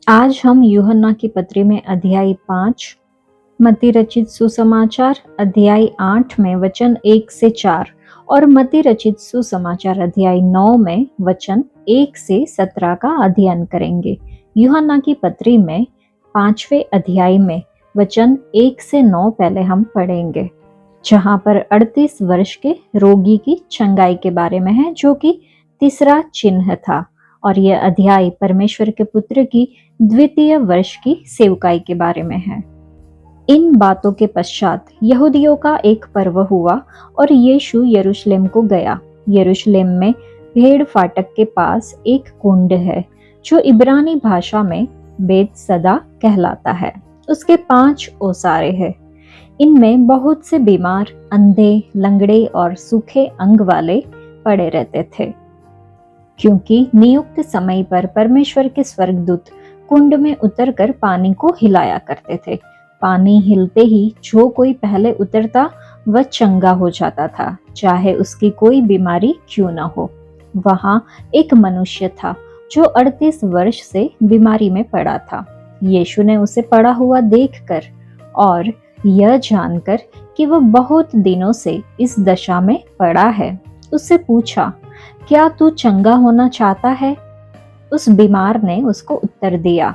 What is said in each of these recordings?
आज हम यूहन्ना की पत्री में अध्याय 5, मत्ती रचित सुसमाचार अध्याय 8 में वचन 1 से 4 और मत्ती रचित सुसमाचार अध्याय 9 में वचन 1 से 17 का अध्ययन करेंगे। यूहन्ना की पत्री में 5वें अध्याय में वचन 1 से 9 पहले हम पढ़ेंगे, जहां पर 38 वर्ष के रोगी की चंगाई के बारे में है, जो कि तीसरा चिन्ह था। और यह अध्याय परमेश्वर के पुत्र की द्वितीय वर्ष की सेवकाई के बारे में है। इन बातों के पश्चात यहूदियों का एक पर्व हुआ और यीशु यरूशलेम को गया। यरूशलेम में भेड़ फाटक के पास एक कुंड है, जो इब्रानी भाषा में बेतसदा कहलाता है। उसके 5 ओसारे हैं। इनमें बहुत से बीमार, अंधे, लंगड़े और सूखे अंग वाले पड़े रहते थे, क्योंकि नियुक्त समय पर परमेश्वर के स्वर्गदूत कुंड में उतरकर पानी को हिलाया करते थे। पानी हिलते ही जो कोई पहले उतरता वह चंगा हो जाता था, चाहे उसकी कोई बीमारी क्यों न हो। वहां एक मनुष्य था जो 38 वर्ष से बीमारी में पड़ा था। यीशु ने उसे पड़ा हुआ देखकर और यह जानकर कि वह बहुत दिनों से इस दशा में पड़ा है, उससे पूछा, क्या तू चंगा होना चाहता है? उस बीमार ने उसको उत्तर दिया,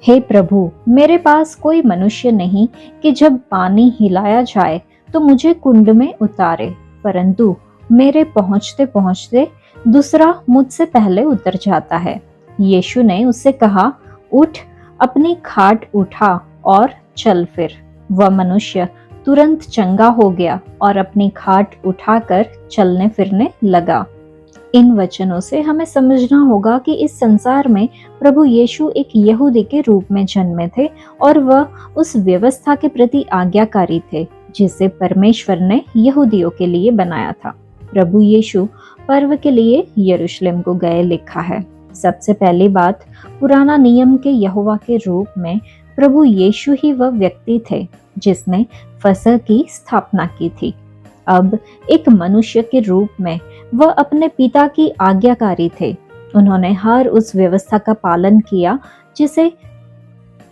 हे प्रभु, मेरे पास कोई मनुष्य नहीं कि जब पानी हिलाया जाए तो मुझे कुंड में उतारे, परंतु मेरे पहुंचते पहुंचते दूसरा मुझसे पहले उतर जाता है। यीशु ने उससे कहा, उठ, अपनी खाट उठा और चल फिर। वह मनुष्य तुरंत चंगा हो गया और अपनी खाट उठाकर चलने फिरने लगा। इन वचनों से हमें समझना होगा कि इस संसार में प्रभु यीशु एक यहूदी के रूप में जन्मे थे और वह उस व्यवस्था के प्रति आज्ञाकारी थे जिसे परमेश्वर ने यहूदियों के लिए बनाया था। प्रभु यीशु पर्व के लिए यरूशलेम को गए लिखा है। सबसे पहली बात, पुराना नियम के यहोवा के रूप में प्रभु यीशु ही वह व्यक्ति थे जिसने फसह की स्थापना की थी। अब एक मनुष्य के रूप में वह अपने पिता की आज्ञाकारी थे। उन्होंने हर उस व्यवस्था का पालन किया जिसे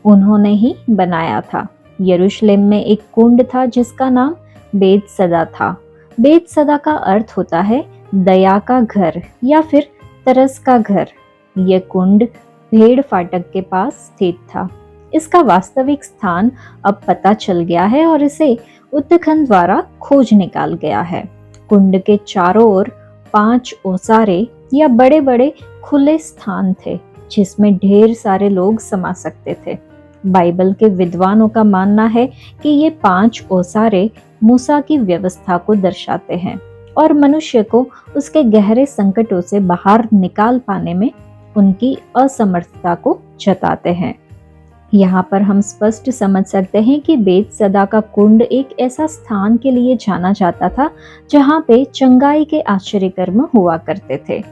उन्होंने ही बनाया था। यरूशलेम में एक कुंड था जिसका नाम बेतसदा था। बेतसदा का अर्थ होता है दया का घर या फिर तरस का घर। यह कुंड भेड़ फाटक के पास स्थित था। इसका वास्तविक स्थान अब पता चल गया है और इसे उत्खनन द्वारा खोज निकाल गया है। कुंड के चारों ओर 5 ओसारे या बड़े बड़े खुले स्थान थे जिसमें ढेर सारे लोग समा सकते थे। बाइबल के विद्वानों का मानना है कि ये 5 ओसारे मूसा की व्यवस्था को दर्शाते हैं और मनुष्य को उसके गहरे संकटों से बाहर निकाल पाने में उनकी असमर्थता को जताते हैं। यहाँ पर हम स्पष्ट समझ सकते हैं कि बेतसदा का कुंड एक ऐसा स्थान के लिए जाना जाता था जहाँ पे चंगाई के आश्चर्य कर्म हुआ करते थे।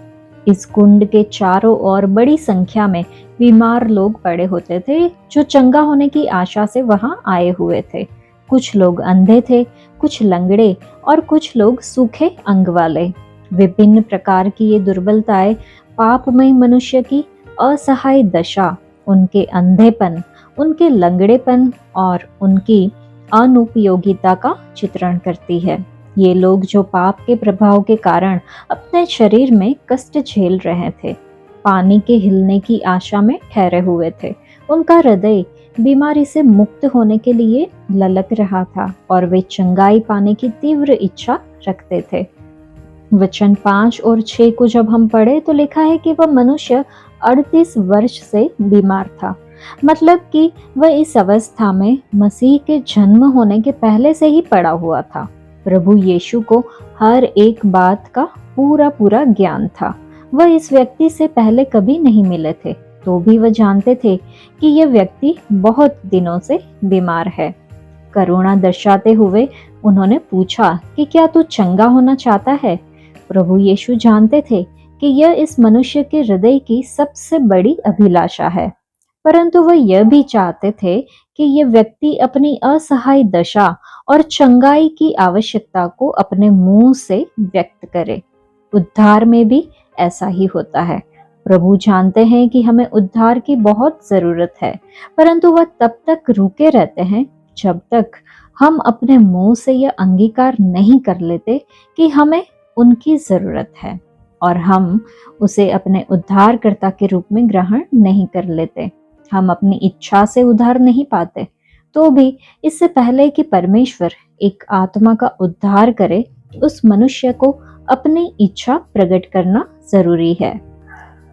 इस कुंड के चारों ओर बड़ी संख्या में बीमार लोग पड़े होते थे जो चंगा होने की आशा से वहाँ आए हुए थे। कुछ लोग अंधे थे, कुछ लंगड़े और कुछ लोग सूखे अंग वाले। विभिन्न प्रकार की ये दुर्बलताएं पापमय मनुष्य की असहाय दशा, उनके अंधेपन, उनके लंगड़ेपन और उनकी अनुपयोगिता का चित्रण करती है। ये लोग जो पाप के प्रभाव के कारण अपने शरीर में कष्ट झेल रहे थे, पानी के हिलने की आशा में ठहरे हुए थे। उनका हृदय बीमारी से मुक्त होने के लिए ललक रहा था और वे चंगाई पाने की तीव्र इच्छा रखते थे। वचन 5 और 6 को जब हम पढ़े तो लिखा है कि वह मनुष्य 38 वर्ष से बीमार था। मतलब कि वह इस अवस्था में मसीह के जन्म होने के पहले से ही पड़ा हुआ था। प्रभु यीशु को हर एक बात का पूरा ज्ञान था। वह इस व्यक्ति से पहले कभी नहीं मिले थे, तो भी वह जानते थे कि यह व्यक्ति बहुत दिनों से बीमार है। करुणा दर्शाते हुए उन्होंने पूछा कि क्या तू चंगा होना चाहता है? प्रभु यीशु जानते थे कि यह इस मनुष्य के हृदय की सबसे बड़ी अभिलाषा है, परंतु वह यह भी चाहते थे कि यह व्यक्ति अपनी असहाय दशा और चंगाई की आवश्यकता को अपने मुंह से व्यक्त करे। उद्धार में भी ऐसा ही होता है। प्रभु जानते हैं कि हमें उद्धार की बहुत जरूरत है, परंतु वह तब तक रुके रहते हैं जब तक हम अपने मुंह से यह अंगीकार नहीं कर लेते कि हमें उनकी जरूरत है और हम उसे अपने उद्धारकर्ता के रूप में ग्रहण नहीं कर लेते। हम अपनी इच्छा से उद्धार नहीं पाते, तो भी इससे पहले कि परमेश्वर एक आत्मा का उद्धार करे, उस मनुष्य को अपनी इच्छा प्रकट करना जरूरी है।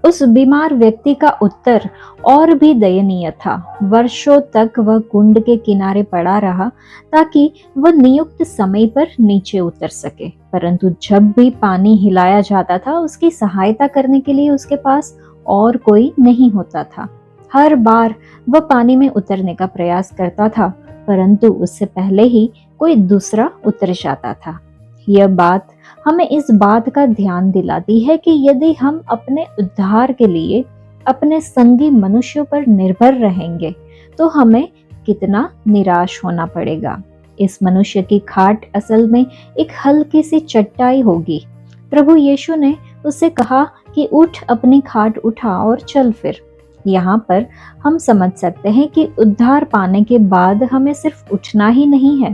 उस बीमार व्यक्ति का उत्तर और भी दयनीय था। वर्षों तक वह कुंड के किनारे पड़ा रहा ताकि वह नियुक्त समय पर नीचे उतर सके, परंतु जब भी पानी हिलाया जाता था उसकी सहायता करने के लिए उसके पास और कोई नहीं होता था। हर बार वह पानी में उतरने का प्रयास करता था, परंतु उससे पहले ही कोई दूसरा उतर जाता था। यह बात हमें इस बात का ध्यान दिलाती है कि यदि हम अपने उद्धार के लिए अपने संगी मनुष्यों पर निर्भर रहेंगे तो हमें कितना निराश होना पड़ेगा। इस मनुष्य की खाट असल में एक हल्की सी चट्टाई होगी। प्रभु यीशु ने उससे कहा कि उठ, अपनी खाट उठा और चल फिर। यहाँ पर हम समझ सकते हैं कि उद्धार पाने के बाद हमें सिर्फ उठना ही नहीं है,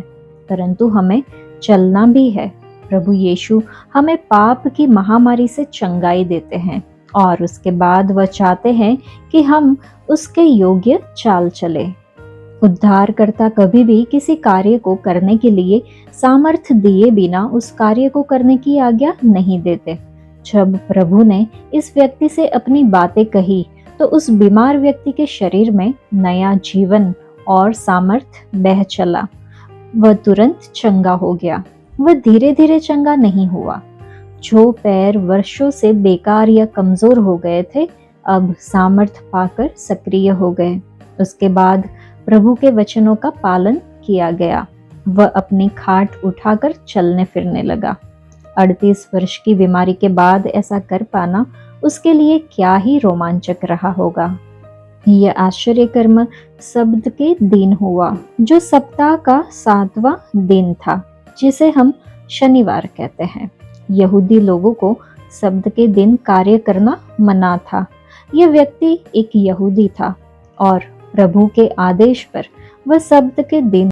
परंतु हमें चलना भी है। प्रभु यीशु हमें पाप की महामारी से चंगाई देते हैं और उसके बाद वह चाहते हैं कि हम उसके योग्य चाल चले। उद्धारकर्ता कभी भी किसी कार्य को करने के लिए सामर्थ्य दिए बिना उस कार्य को करने की आज्ञा नहीं देते। जब प्रभु ने इस व्यक्ति से अपनी बातें कही तो उस बीमार व्यक्ति के शरीर में नया जीवन और सामर्थ्य बह चला। वह तुरंत चंगा हो गया। वह धीरे धीरे चंगा नहीं हुआ। जो पैर वर्षों से बेकार या कमजोर हो गए थे, अब सामर्थ्य पाकर सक्रिय हो गए। उसके बाद प्रभु के वचनों का पालन किया गया। वह अपनी खाट उठाकर चलने फिरने लगा। 38 वर्ष की बीमारी के बाद ऐसा कर पाना उसके लिए क्या ही रोमांचक रहा होगा। यह आश्चर्य कर्म शब्द के दिन हुआ, जो सप्ताह का 7वां दिन था, जिसे हम शनिवार कहते हैं। यहूदी लोगों को शब्द के दिन कार्य करना मना था। यह व्यक्ति एक यहूदी था और प्रभु के आदेश पर वह शब्द के दिन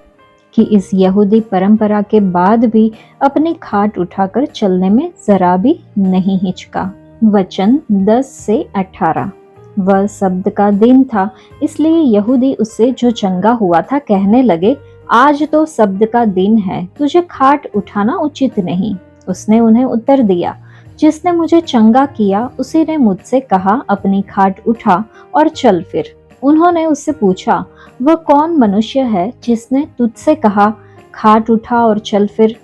की इस यहूदी परंपरा के बाद भी अपनी खाट उठाकर चलने में जरा भी नहीं हिचका। वचन 10 से 18। वह शब्द का दिन था, इसलिए यहूदी उससे जो चंगा हुआ था कहने लगे, आज तो शब्द का दिन है, तुझे खाट उठाना उचित नहीं। उसने उन्हें उत्तर दिया, जिसने मुझे चंगा किया उसी ने मुझसे कहा, अपनी खाट उठा और चल फिर। उन्होंने उससे पूछा, वह कौन मनुष्य है जिसने तुझसे कहा, खाट उठा और चल फिर?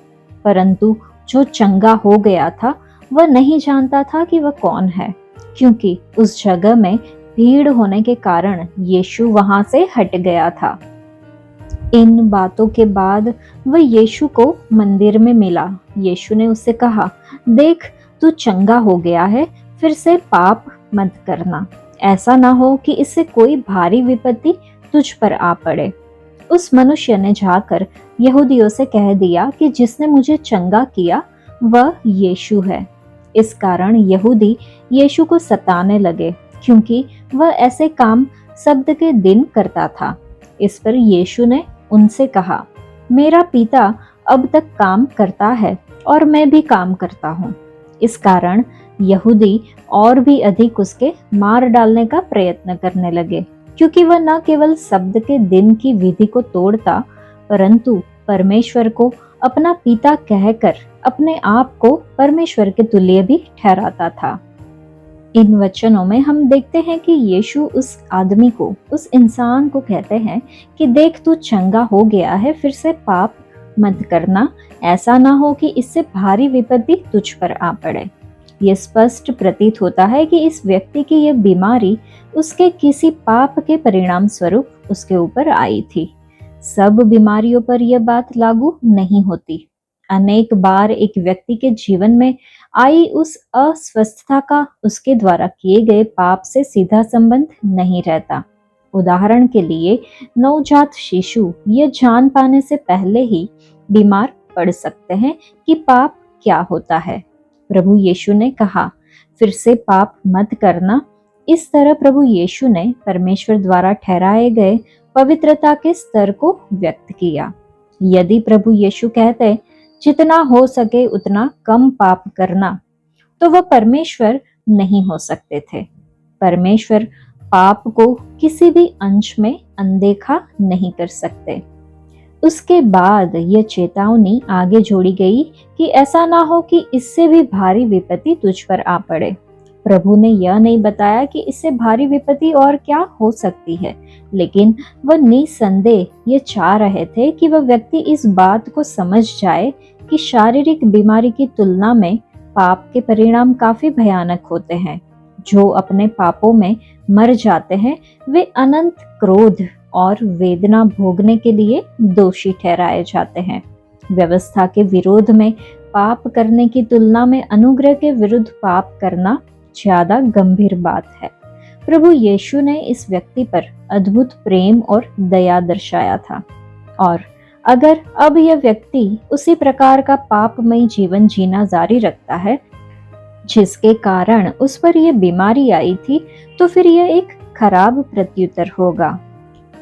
परंतु जो चंगा हो गया था वह नहीं जानता था कि वह कौन है, क्योंकि उस जगह में भीड़ होने के कारण यीशु वहां से हट गया था। इन बातों के बाद वह यीशु को मंदिर में मिला। यीशु ने उससे कहा, देख, तू चंगा हो गया है, फिर से पाप मत करना, ऐसा ना हो कि इससे कोई भारी विपत्ति तुझ पर आ पड़े। उस मनुष्य ने जाकर यहूदियों से कह दिया कि जिसने मुझे चंगा किया वह यीशु है। इस कारण यहूदी यीशु को सताने लगे, क्योंकि वह ऐसे काम शब्द के दिन करता था। इस पर यीशु ने उनसे कहा, मेरा पिता अब तक काम करता है और मैं भी काम करता हूँ। इस कारण यहूदी और भी अधिक उसके मार डालने का प्रयत्न करने लगे, क्योंकि वह न केवल शब्द के दिन की विधि को तोड़ता, परंतु परमेश्वर को अपना पिता कहकर अपने आप को परमेश्वर के तुल्य भी ठहराता था। इन वचनों में हम देखते हैं कि यीशु उस आदमी को, उस इंसान को कहते हैं कि देख, तू चंगा हो गया है, फिर से पाप मत करना, ऐसा ना हो कि इससे भारी विपत्ति तुझ पर आ पड़े। यह स्पष्ट प्रतीत होता है कि इस व्यक्ति की यह बीमारी उसके किसी पाप के परिणाम स्वरूप उसके ऊपर आई थी। सब बीमारियों पर यह बात लागू नहीं होती। अनेक बार एक व्यक्ति के जीवन में आई उस अस्वस्थता का उसके द्वारा किए गए पाप से सीधा संबंध नहीं रहता। उदाहरण के लिए, नवजात शिशु यह जान पाने से पहले ही बीमार पड़ सकते हैं कि पाप क्या होता है। प्रभु यीशु ने कहा, फिर से पाप मत करना, इस तरह प्रभु यीशु ने परमेश्वर द्वारा ठहराए गए पवित्रता के स्तर को व्यक्त किया। यदि प्रभु यीशु कहते जितना हो सके उतना कम पाप करना, तो वह परमेश्वर नहीं हो सकते थे। परमेश्वर पाप को किसी भी अंश में अनदेखा नहीं कर सकते। उसके बाद यह चेतावनी आगे जोड़ी गई कि ऐसा ना हो कि इससे भी भारी विपत्ति तुझ पर आ पड़े। प्रभु ने यह नहीं बताया कि इससे भारी विपत्ति और क्या हो सकती है, लेकिन वह निसंदेह ये चाह रहे थे कि वह व्यक्ति इस बात को समझ जाए कि शारीरिक बीमारी की तुलना में पाप के परिणाम काफी भयानक होते हैं। जो अपने पापों में मर जाते हैं वे अनंत क्रोध और वेदना भोगने के लिए दोषी ठहराए जाते हैं। व्यवस्था के विरोध में पाप करने की तुलना में अनुग्रह के विरुद्ध पाप करना ज्यादा गंभीर बात है। प्रभु यीशु ने इस व्यक्ति पर अद्भुत प्रेम और दया दर्शाया था, और अगर अब यह व्यक्ति उसी प्रकार का पापमय जीवन जीना जारी रखता है जिसके कारण उस पर यह बीमारी आई थी, तो फिर यह एक खराब प्रत्युत्तर होगा।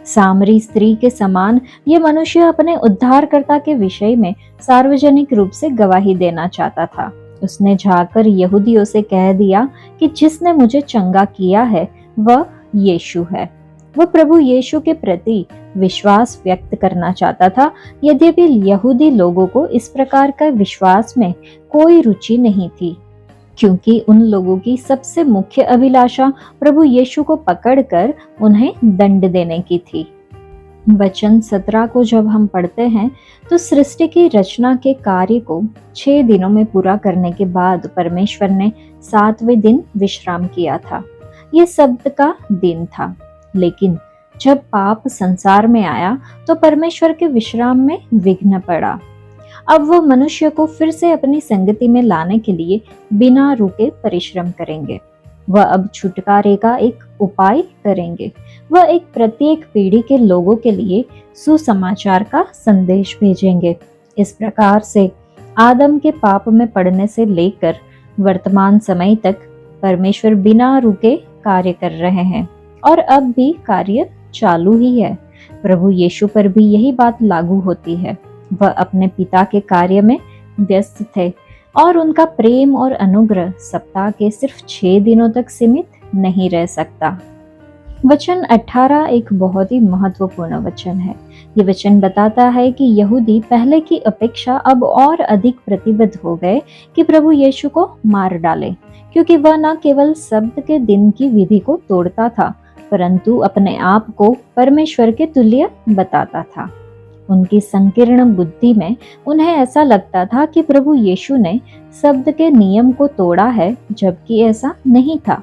सामरी स्त्री के समान यह मनुष्य अपने उद्धारकर्ता के विषय में सार्वजनिक रूप से गवाही देना चाहता था। उसने जाकर यहूदियों से कह दिया कि जिसने मुझे चंगा किया है वह यीशु है। वह प्रभु यीशु के प्रति विश्वास व्यक्त करना चाहता था, यद्यपि यहूदी लोगों को इस प्रकार का विश्वास में कोई रुचि नहीं थी, क्योंकि उन लोगों की सबसे मुख्य अभिलाषा प्रभु यीशु को पकड़कर उन्हें दंड देने की थी। वचन 17 को जब हम पढ़ते हैं तो सृष्टि की रचना के कार्य को 6 दिनों में पूरा करने के बाद परमेश्वर ने 7वें दिन विश्राम किया था। यह सब्त का दिन था, लेकिन जब पाप संसार में आया तो परमेश्वर के विश्राम में विघ्न पड़ा। अब वो मनुष्य को फिर से अपनी संगति में लाने के लिए बिना रुके परिश्रम करेंगे। वह अब छुटकारे का एक उपाय करेंगे। वह एक प्रत्येक पीढ़ी के लोगों के लिए सुसमाचार का संदेश भेजेंगे। इस प्रकार से आदम के पाप में पड़ने से लेकर वर्तमान समय तक परमेश्वर बिना रुके कार्य कर रहे हैं, और अब भी कार्य चालू ही है। प्रभु यीशु पर भी यही बात लागू होती है। वह अपने पिता के कार्य में व्यस्त थे, और उनका प्रेम और अनुग्रह सप्ताह के सिर्फ 6 दिनों तक सीमित नहीं रह सकता। वचन 18 एक बहुत ही महत्वपूर्ण वचन है। ये वचन बताता है कि यहूदी पहले की अपेक्षा अब और अधिक प्रतिबद्ध हो गए कि प्रभु यीशु को मार डाले, क्योंकि वह न केवल सब्त के दिन की विधि को तोड़ता था, परंतु अपने आप को परमेश्वर के तुल्य बताता था। उनकी संकीर्ण बुद्धि में उन्हें ऐसा लगता था कि प्रभु यीशु ने शब्द के नियम को तोड़ा है, जबकि ऐसा नहीं था।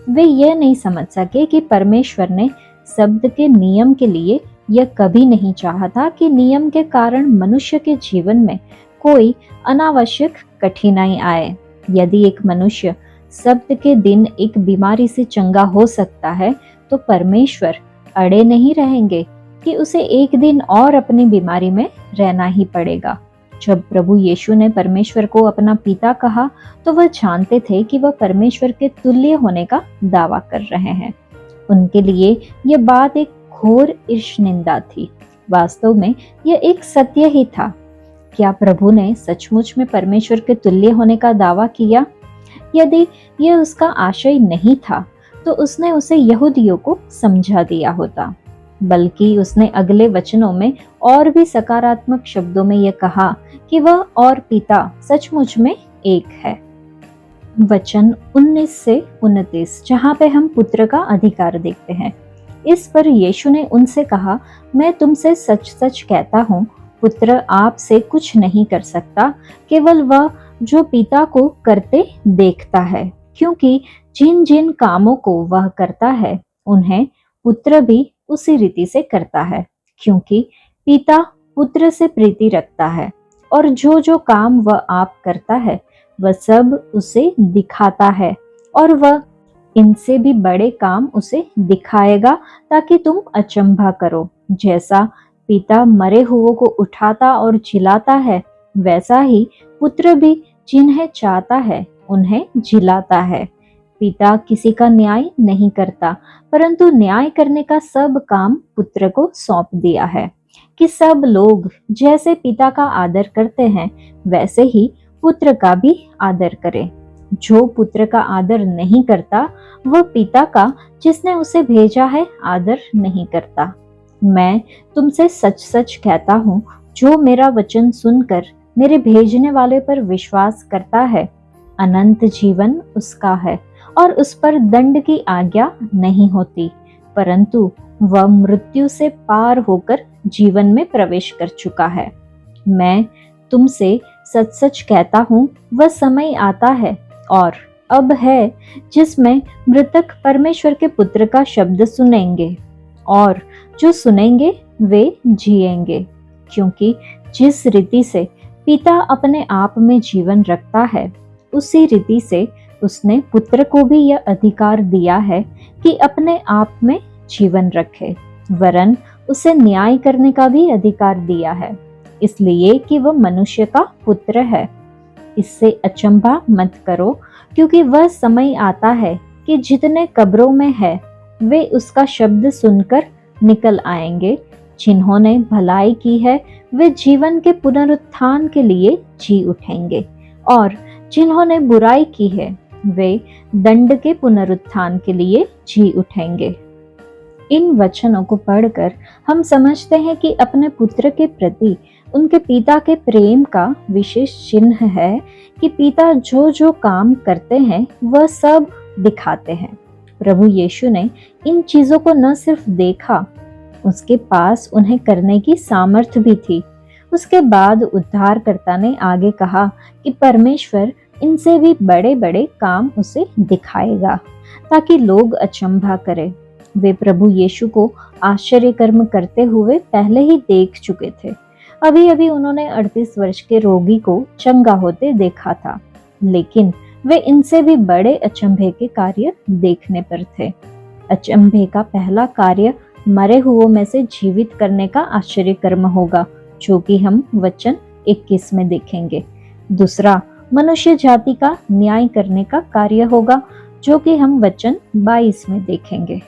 वे यह नहीं समझ सके कि परमेश्वर ने शब्द के नियम के लिए यह कभी नहीं चाहा था कि नियम के कारण मनुष्य के जीवन में कोई अनावश्यक कठिनाई आए। यदि एक मनुष्य शब्द के दिन एक बीमारी से चंगा हो सकता है, तो परमेश्वर अड़े नहीं रहेंगे कि उसे एक दिन और अपनी बीमारी में रहना ही पड़ेगा। जब प्रभु यीशु ने परमेश्वर को अपना पिता कहा, तो वह जानते थे कि वह परमेश्वर के तुल्य होने का दावा कर रहे हैं। उनके लिए यह बात एक घोर ईर्ष्निंदा थी। वास्तव में यह एक सत्य ही था। क्या प्रभु ने सचमुच में परमेश्वर के तुल्य होने का दावा किया? यदि यह उसका आशय नहीं था, तो उसने उसे यहूदियों को समझा दिया होता। बल्कि उसने अगले वचनों में और भी सकारात्मक शब्दों में यह कहा कि वह और पिता सचमुच में एक है। वचन 19 से 29, जहाँ पे हम पुत्र का अधिकार देखते हैं। इस पर यीशु ने उनसे कहा, मैं तुमसे सच सच कहता हूँ, पुत्र आपसे कुछ नहीं कर सकता, केवल वह जो पिता को करते देखता है, क्योंकि जिन जिन कामों को वह करता है उन्हें पुत्र भी उसी रीति से करता है, क्योंकि पिता पुत्र से प्रीति रखता है, और जो जो काम वह आप करता है वह सब उसे दिखाता है, और वह इनसे भी बड़े काम उसे दिखाएगा, ताकि तुम अचंभा करो। जैसा पिता मरे हुओं को उठाता और जिलाता है, वैसा ही पुत्र भी जिन्हें चाहता है उन्हें जिलाता है। पिता किसी का न्याय नहीं करता, परंतु न्याय करने का सब काम पुत्र को सौंप दिया है, कि सब लोग जैसे पिता का आदर करते हैं वैसे ही पुत्र का भी आदर करें। जो पुत्र का आदर नहीं करता वह पिता का जिसने उसे भेजा है आदर नहीं करता। मैं तुमसे सच सच कहता हूँ, जो मेरा वचन सुनकर मेरे भेजने वाले पर विश्वास करता है, अनंत जीवन उसका है और उस पर दंड की आज्ञा नहीं होती, परंतु वह मृत्यु से पार होकर जीवन में प्रवेश कर चुका है। मैं तुमसे सच सच कहता हूँ, वह समय आता है और अब है जिसमें मृतक परमेश्वर के पुत्र का शब्द सुनेंगे, और जो सुनेंगे वे जिएंगे, क्योंकि जिस रीति से पिता अपने आप में जीवन रखता है, उसी रीति से उसने पुत्र को भी यह अधिकार दिया है कि अपने आप में जीवन रखे, वरन उसे न्याय करने का भी अधिकार दिया है, इसलिए कि वह मनुष्य का पुत्र है। इससे अचंभा मत करो, क्योंकि वह समय आता है कि जितने कब्रों में है वे उसका शब्द सुनकर निकल आएंगे। जिन्होंने भलाई की है वे जीवन के पुनरुत्थान के लिए जी उठेंगे, और जिन्होंने बुराई की है वे दंड के पुनरुत्थान के लिए जी उठेंगे। इन वचनों को पढ़कर हम समझते हैं कि अपने पुत्र के प्रति उनके पिता के प्रेम का विशेष चिन्ह है कि पिता जो जो काम करते हैं वह सब दिखाते हैं। प्रभु यीशु ने इन चीजों को न सिर्फ देखा, उसके पास उन्हें करने की सामर्थ्य भी थी। उसके बाद उद्धारकर्ता ने आगे कहा कि परमेश्वर इनसे भी बड़े बड़े काम उसे दिखाएगा, ताकि लोग अचंभा करें। वे प्रभु यीशु को आश्चर्य कर्म करते हुए पहले ही देख चुके थे। अभी अभी उन्होंने 38 वर्ष के रोगी को चंगा होते देखा था, लेकिन वे इनसे भी बड़े अचंभे के कार्य देखने पर थे। अचंभे का पहला कार्य मरे हुओं में से जीवित करने का आश्चर्य कर्म होगा, जो कि हम वचन 21 में देखेंगे। दूसरा मनुष्य जाति का न्याय करने का कार्य होगा, जो कि हम वचन 22 में देखेंगे।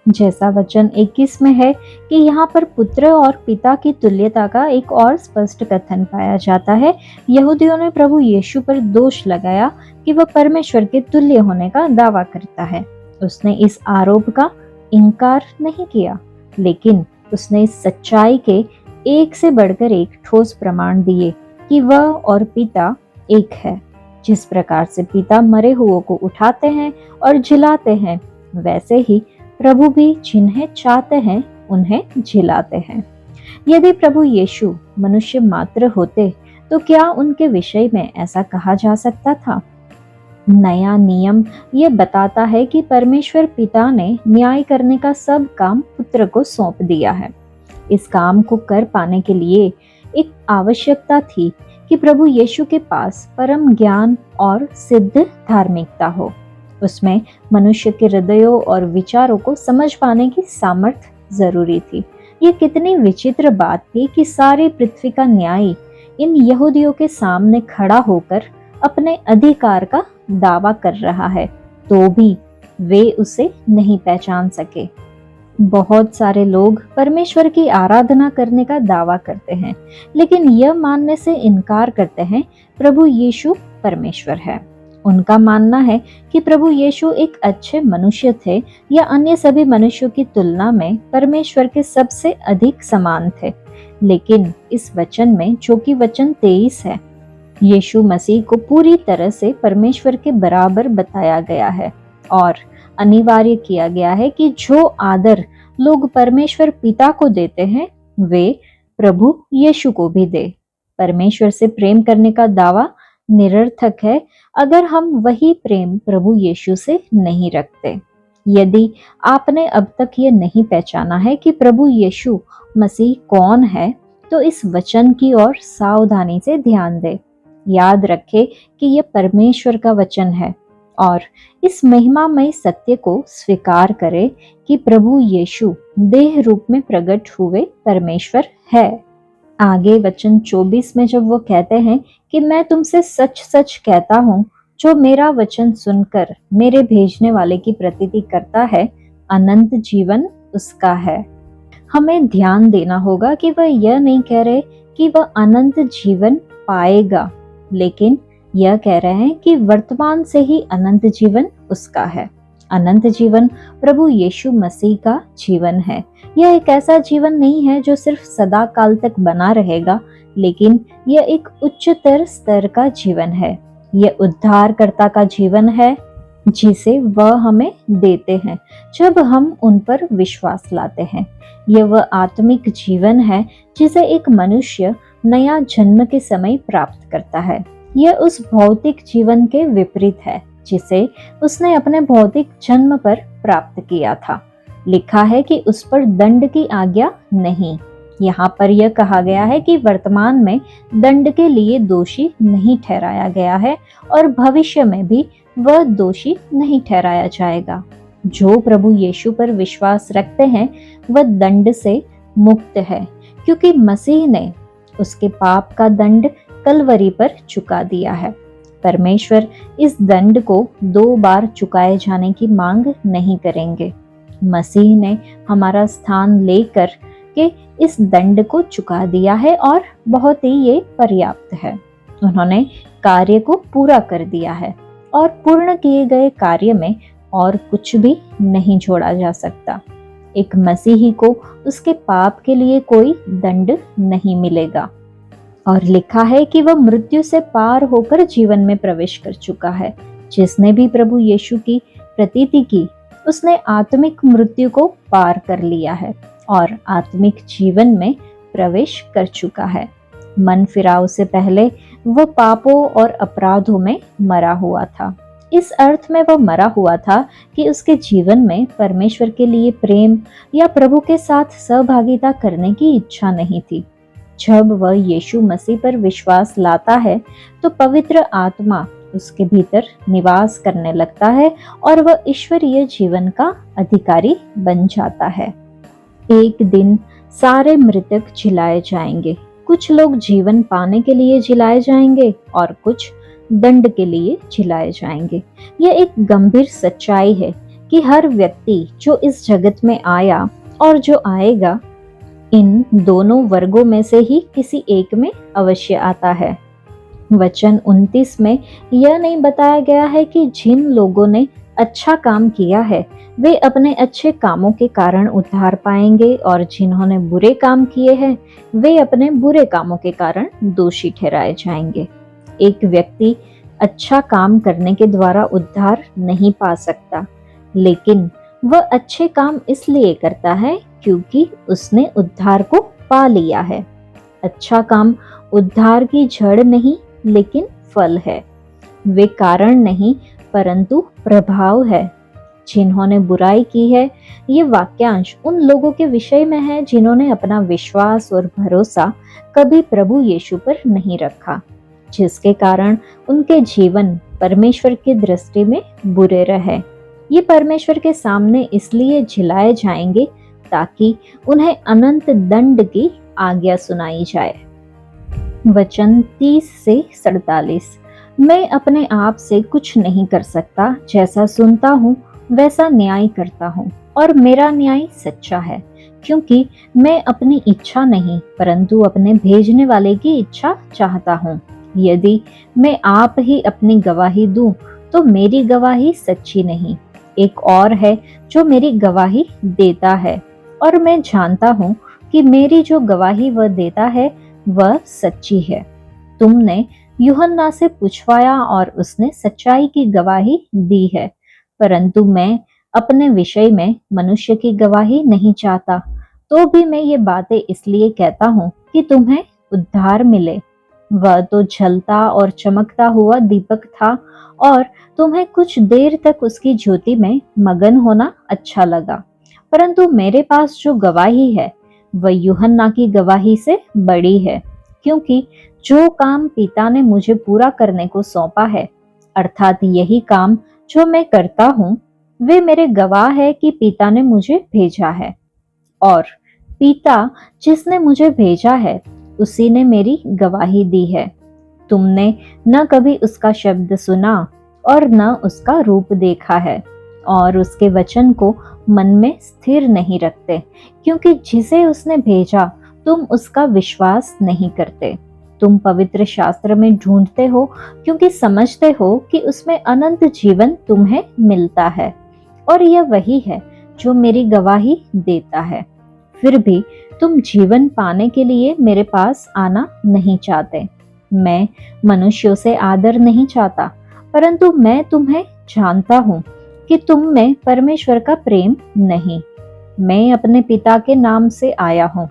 जैसा वचन 21 में है कि यहाँ पर पुत्र और पिता की तुल्यता का एक और स्पष्ट कथन पाया जाता है। यहूदियों ने प्रभु यीशु पर दोष लगाया कि वह परमेश्वर के तुल्य होने का दावा करता है। उसने इस आरोप का इनकार नहीं किया, लेकिन उसने इस सच्चाई के एक से बढ़कर एक ठोस प्रमाण दिए कि वह और पिता एक है। जिस प्रकार से पिता मरे हुओं को उठाते हैं और जिलाते हैं, वैसे ही प्रभु भी जिन्हें चाहते हैं उन्हें जिलाते हैं। यदि प्रभु यीशु मनुष्य मात्र होते तो क्या उनके विषय में ऐसा कहा जा सकता था? नया नियम ये बताता है कि परमेश्वर पिता ने न्याय करने का सब काम पुत्र को सौंप दिया है। इस काम को कर पाने के लिए एक आवश्यकता थी कि प्रभु यीशु के पास परम ज्ञान और सिद्ध धार्मिकता हो। उसमें मनुष्य के हृदयों और विचारों को समझ पाने की सामर्थ्य जरूरी थी। ये कितनी विचित्र बात थी कि सारी पृथ्वी का न्याय इन यहूदियों के सामने खड़ा होकर अपने अधिकार का दावा कर रहा है, तो भी वे उसे नहीं पहचान सके। बहुत सारे लोग परमेश्वर की आराधना करने का दावा करते हैं, लेकिन यह मानने से इनकार करते हैं प्रभु यीशु परमेश्वर है। उनका मानना है कि प्रभु यीशु एक अच्छे मनुष्य थे या अन्य सभी मनुष्यों की तुलना में परमेश्वर के सबसे अधिक समान थे। लेकिन इस वचन में, जो कि वचन 23 है, यीशु मसीह को पूरी तरह से परमेश्वर के बराबर बताया गया है और अनिवार्य किया गया है कि जो आदर लोग परमेश्वर पिता को देते हैं वे प्रभु यीशु को भी दे। परमेश्वर से प्रेम करने का दावा निरर्थक है अगर हम वही प्रेम प्रभु यीशु से नहीं रखते। यदि आपने अब तक ये नहीं पहचाना है कि प्रभु यीशु मसीह कौन है, तो इस वचन की ओर सावधानी से ध्यान दें। याद रखें कि यह परमेश्वर का वचन है और इस महिमामय सत्य को स्वीकार करें कि प्रभु यीशु देह रूप में प्रकट हुए परमेश्वर है। आगे वचन 24 में जब वो कहते हैं कि मैं तुमसे सच सच कहता हूँ, जो मेरा वचन सुनकर मेरे भेजने वाले की प्रतीति करता है, अनंत जीवन उसका है। हमें ध्यान देना होगा कि वह यह नहीं कह रहे कि वह अनंत जीवन पाएगा, लेकिन यह कह रहे हैं कि वर्तमान से ही अनंत जीवन उसका है। अनंत जीवन प्रभु यीशु मसीह का जीवन है। यह एक ऐसा जीवन नहीं है जो सिर्फ सदा काल तक बना रहेगा, लेकिन यह एक उच्चतर स्तर का जीवन है। यह उद्धारकर्ता का जीवन है जिसे वह हमें देते हैं जब हम उन पर विश्वास लाते हैं। यह वह आत्मिक जीवन है जिसे एक मनुष्य नया जन्म के समय प्राप्त करता है। यह उस भौतिक जीवन के विपरीत है जिसे उसने अपने भौतिक जन्म पर प्राप्त किया था। लिखा है कि उस पर दंड की आज्ञा नहीं। यहाँ पर यह कहा गया है कि वर्तमान में दंड के लिए दोषी नहीं ठहराया गया है और भविष्य में भी वह दोषी नहीं ठहराया जाएगा। जो प्रभु यीशु पर विश्वास रखते हैं वह दंड से मुक्त है, क्योंकि मसीह ने उसके पाप का दंड कलवरी पर चुका दिया है। परमेश्वर इस दंड को 2 बार चुकाए जाने की मांग नहीं करेंगे। मसीह ने हमारा स्थान लेकर के इस दंड को चुका दिया है और बहुत ही ये पर्याप्त है। उन्होंने कार्य को पूरा कर दिया है और पूर्ण किए गए कार्य में और कुछ भी नहीं जोड़ा जा सकता। एक मसीही को उसके पाप के लिए कोई दंड नहीं मिलेगा। और लिखा है कि वह मृत्यु से पार होकर जीवन में प्रवेश कर चुका है। जिसने भी प्रभु यीशु की प्रतीति की, उसने आत्मिक मृत्यु को पार कर लिया है और आत्मिक जीवन में प्रवेश कर चुका है। मन फिराव से पहले वह पापों और अपराधों में मरा हुआ था। इस अर्थ में वह मरा हुआ था कि उसके जीवन में परमेश्वर के लिए प्रेम या प्रभु के साथ सहभागिता करने की इच्छा नहीं थी। जब वह यीशु मसीह पर विश्वास लाता है तो पवित्र आत्मा उसके भीतर निवास करने लगता है और वह ईश्वरीय जीवन का अधिकारी बन जाता है। एक दिन सारे मृतक जिलाए जाएंगे। कुछ लोग जीवन पाने के लिए जिलाए जाएंगे और कुछ दंड के लिए जिलाए जाएंगे। यह एक गंभीर सच्चाई है कि हर व्यक्ति जो इस जगत में आया और जो आएगा, इन दोनों वर्गों में से ही किसी एक में अवश्य आता है। वचन 29 में यह नहीं बताया गया है कि जिन लोगों ने अच्छा काम किया है वे अपने अच्छे कामों के कारण उद्धार पाएंगे और जिन्होंने बुरे काम किए हैं वे अपने बुरे कामों के कारण दोषी ठहराए जाएंगे। एक व्यक्ति अच्छा काम करने के द्वारा उद्धार नहीं पा सकता, लेकिन वह अच्छे काम इसलिए करता है क्योंकि उसने उद्धार को पा लिया है। अच्छा काम उद्धार की जड़ नहीं लेकिन फल है। वे कारण नहीं परंतु प्रभाव है। जिन्होंने बुराई की है, ये वाक्यांश उन लोगों के विषय में है जिन्होंने अपना विश्वास और भरोसा कभी प्रभु यीशु पर नहीं रखा, जिसके कारण उनके जीवन परमेश्वर की दृष्टि में बुरे रहे। ये परमेश्वर के सामने इसलिए जिलाए जाएंगे ताकि उन्हें अनंत दंड की आज्ञा सुनाई जाए। वचन 30 से 47। मैं अपने आप से कुछ नहीं कर सकता, जैसा सुनता हूँ वैसा न्याय करता हूँ और मेरा न्याय सच्चा है, क्योंकि मैं अपनी इच्छा नहीं परंतु अपने भेजने वाले की इच्छा चाहता हूँ। यदि मैं आप ही अपनी गवाही दूं तो मेरी गवाही सच्ची नहीं। एक और है जो मेरी गवाही देता है और मैं जानता हूँ कि मेरी जो गवाही वह देता है वह सच्ची है। तुमने यूहन्ना से पूछवाया और उसने सच्चाई की गवाही दी है, परंतु मैं अपने विषय में मनुष्य की गवाही नहीं चाहता। तो भी मैं ये बातें इसलिए कहता हूँ कि तुम्हें उद्धार मिले। वह तो जलता और चमकता हुआ दीपक था और तुम्हें कुछ देर तक उसकी ज्योति में मगन होना अच्छा लगा, परंतु मेरे पास जो गवाही है वह यूहन्ना की गवाही से बड़ी है, क्योंकि जो काम पिता ने मुझे पूरा करने को सौंपा है, अर्थात यही काम जो मैं करता हूँ, वे मेरे गवाह है कि पिता ने मुझे भेजा है और पिता जिसने मुझे भेजा है उसी ने मेरी गवाही दी है। तुमने न कभी उसका शब्द सुना और न उसका रूप देखा है, और उसके वचन को मन में स्थिर नहीं रखते, क्योंकि जिसे उसने भेजा तुम उसका विश्वास नहीं करते। तुम पवित्र शास्त्र में ढूंढते हो, क्योंकि समझते हो कि उसमें अनंत जीवन तुम्हें मिलता है, और यह वही है जो मेरी गवाही देता है। फिर भी तुम जीवन पाने के लिए मेरे पास आना नहीं चाहते। मैं मनुष्यों से आदर नहीं चाहता, परंतु मैं तुम्हें जानता हूँ कि तुम में परमेश्वर का प्रेम नहीं। मैं अपने पिता के नाम से आया हूँ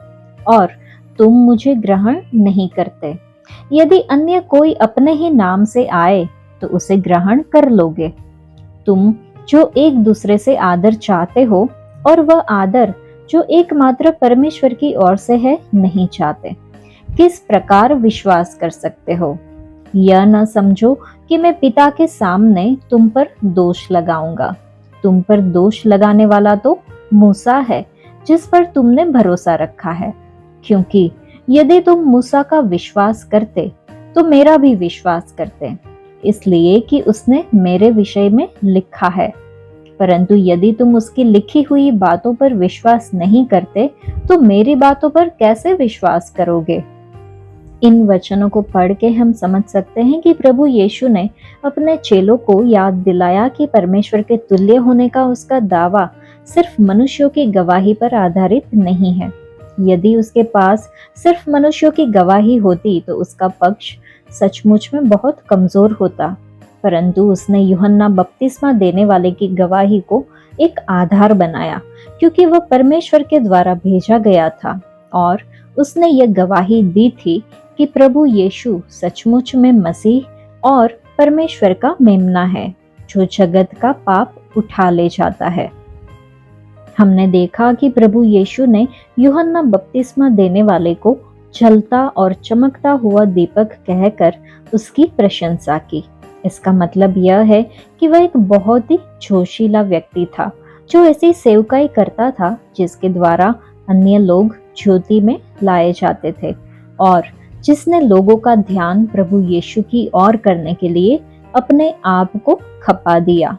और तुम मुझे ग्रहण नहीं करते। यदि अन्य कोई अपने ही नाम से आए तो उसे ग्रहण कर लोगे। तुम जो एक दूसरे से आदर चाहते हो, और वह आदर जो एकमात्र परमेश्वर की ओर से है, नहीं चाहते, किस प्रकार विश्वास कर सकते हो? यह न समझो कि मैं पिता के सामने तुम पर दोष लगाऊंगा। तुम पर दोष लगाने वाला तो मूसा है, जिस पर तुमने भरोसा रखा है। क्योंकि यदि तुम मूसा का विश्वास करते तो मेरा भी विश्वास करते, इसलिए कि उसने मेरे विषय में लिखा है। परंतु यदि तुम उसकी लिखी हुई बातों पर विश्वास नहीं करते तो मेरी बातों पर कैसे विश्वास करोगे? इन वचनों को पढ़ के हम समझ सकते हैं कि प्रभु यीशु ने अपने चेलों को याद दिलाया कि परमेश्वर के तुल्य होने का उसका दावा सिर्फ मनुष्यों की गवाही पर आधारित नहीं है। यदि उसके पास सिर्फ मनुष्यों की गवाही होती तो उसका पक्ष सचमुच में बहुत कमजोर होता, परंतु उसने यूहन्ना बपतिस्मा देने वाले की गवाही को एक आधार बनाया, क्योंकि वह परमेश्वर के द्वारा भेजा गया था, और उसने यह गवाही दी थी कि प्रभु यीशु सचमुच में मसीह और परमेश्वर का मेमना है, जो जगत का पाप उठा ले जाता है। हमने देखा कि प्रभु यीशु ने यूहन्ना बपतिस्मा देने वाले को जलता और चमकता हुआ दीपक कहकर उसकी प्रशंसा की। इसका मतलब यह है कि वह एक बहुत ही जोशीला व्यक्ति था, जो ऐसी सेवकाई करता था जिसके द्वारा अन्य लोग ज्योति में लाए जाते थे, और जिसने लोगों का ध्यान प्रभु यीशु की ओर करने के लिए अपने आप को खपा दिया।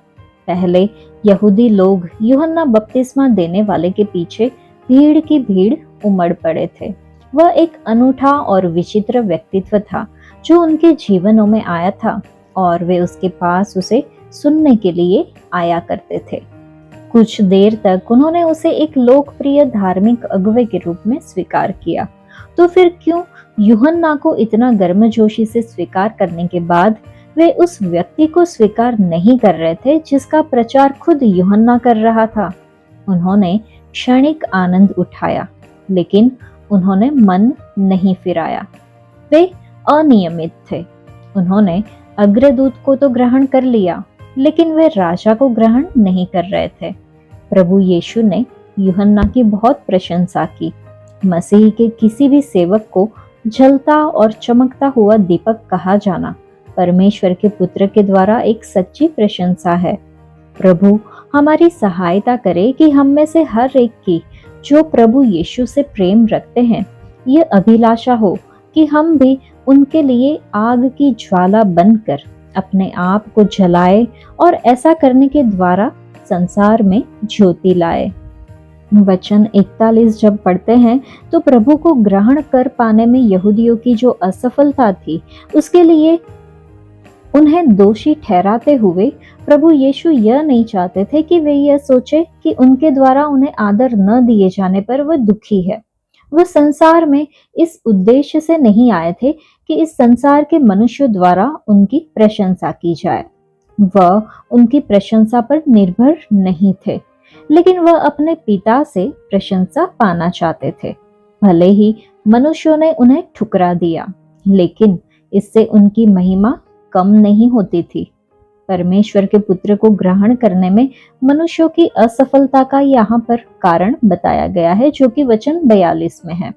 पहले यहूदी लोग यूहन्ना बपतिस्मा देने वाले के पीछे भीड़ की भीड़ उमड़ पड़े थे। वह एक अनूठा और विचित्र व्यक्तित्व था जो उनके जीवनों में आया था, और वे उसके पास उसे सुनने के लिए आया करते थे। कुछ देर तक उन्होंने उसे एक लोकप्रिय धार्मिक अगुवे के रूप में स्वीकार किया। तो फिर क्यों यूहन्ना को इतना गर्मजोशी से स्वीकार करने के बाद वे उस व्यक्ति को स्वीकार नहीं कर रहे थे जिसका प्रचार खुद यूहन्ना कर रहा था? उन्होंने क्षणिक आनंद उठाया, लेकिन उन्होंने मन नहीं फिराया। वे अनियमित थे। उन्होंने अग्रदूत को तो ग्रहण कर लिया, लेकिन वे राजा को ग्रहण नहीं कर रहे थे। प्रभु यीशु ने यूहन्ना की बहुत प्रशंसा की। मसीह के किसी भी सेवक को जलता और चमकता हुआ दीपक कहा जाना परमेश्वर के पुत्र के द्वारा एक सच्ची प्रशंसा है। प्रभु हमारी सहायता करे कि हम में से हर एक की, जो प्रभु यीशु से प्रेम रखते हैं, ये अभिलाषा हो कि हम भी उनके लिए आग की ज्वाला बनकर अपने आप को जलाए, और ऐसा करने के द्वारा संसार में ज्योति लाए। वचन 41 जब पढ़ते हैं तो प्रभु को ग्रहण कर पाने में यहूदियों की जो असफलता थी, उसके लिए उन्हें दोषी ठहराते हुए प्रभु यीशु यह नहीं चाहते थे कि वे यह सोचे कि उनके द्वारा उन्हें आदर न दिए जाने पर वह दुखी है। वह संसार में इस उद्देश्य से नहीं आए थे कि इस संसार के मनुष्यों द्वारा उनकी प्रशंसा की जाए। वह उनकी प्रशंसा पर निर्भर नहीं थे, लेकिन वह अपने पिता से प्रशंसा पाना चाहते थे। भले ही मनुष्यों ने उन्हें ठुकरा दिया, लेकिन इससे उनकी महिमा कम नहीं होती थी। परमेश्वर के पुत्र को ग्रहण करने में मनुष्यों की असफलता का यहाँ पर कारण बताया गया है, जो कि वचन 42 में है।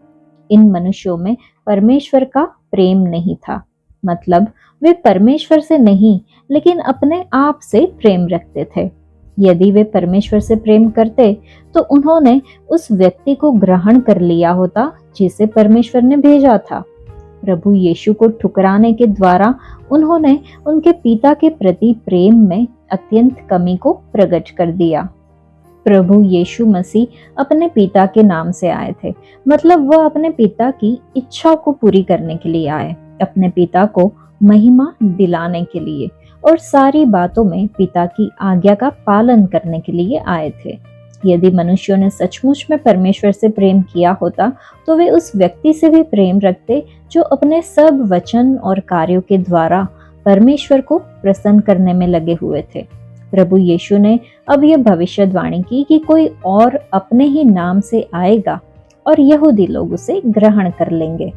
इन मनुष्यों में परमेश्वर का प्रेम नहीं था, मतलब वे परमेश्वर से नहीं लेकिन अपने आप से प्रेम रखते थे। यदि वे परमेश्वर से प्रेम करते तो उन्होंने उस व्यक्ति को ग्रहण कर लिया होता जिसे परमेश्वर ने भेजा था। प्रभु यीशु को ठुकराने के द्वारा उन्होंने उनके पिता के प्रति प्रेम में अत्यंत कमी को प्रकट कर दिया। प्रभु यीशु मसीह अपने पिता के नाम से आए थे, मतलब वह अपने पिता की इच्छा को पूरी करने के लिए आए, अपने पिता को महिमा दिलाने के लिए और सारी बातों में पिता की आज्ञा का पालन करने के लिए आए थे। यदि मनुष्यों ने सचमुच में परमेश्वर से प्रेम किया होता तो वे उस व्यक्ति से भी प्रेम रखते जो अपने सब वचन और कार्यों के द्वारा परमेश्वर को प्रसन्न करने में लगे हुए थे। प्रभु यीशु ने अब यह भविष्यवाणी की कि कोई और अपने ही नाम से आएगा और यहूदी लोग उसे ग्रहण कर लेंगे।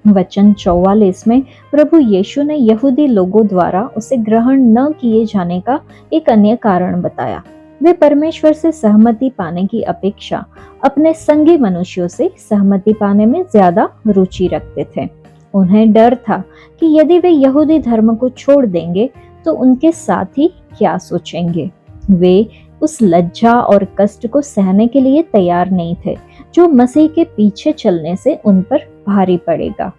वचन 44 में प्रभु यीशु ने यहूदी लोगों द्वारा उसे ग्रहण न किए जाने का एक अन्य कारण बताया। वे परमेश्वर से सहमति पाने की अपेक्षा अपने संगी मनुष्यों से सहमति पाने में ज्यादा रुचि रखते थे। उन्हें डर था कि यदि वे यहूदी धर्म को छोड़ देंगे तो उनके साथी क्या सोचेंगे। वे उस लज्जा और कष्ट को सहने के लिए तैयार नहीं थे जो मसीह के पीछे चलने से उन पर भारी पड़ेगा।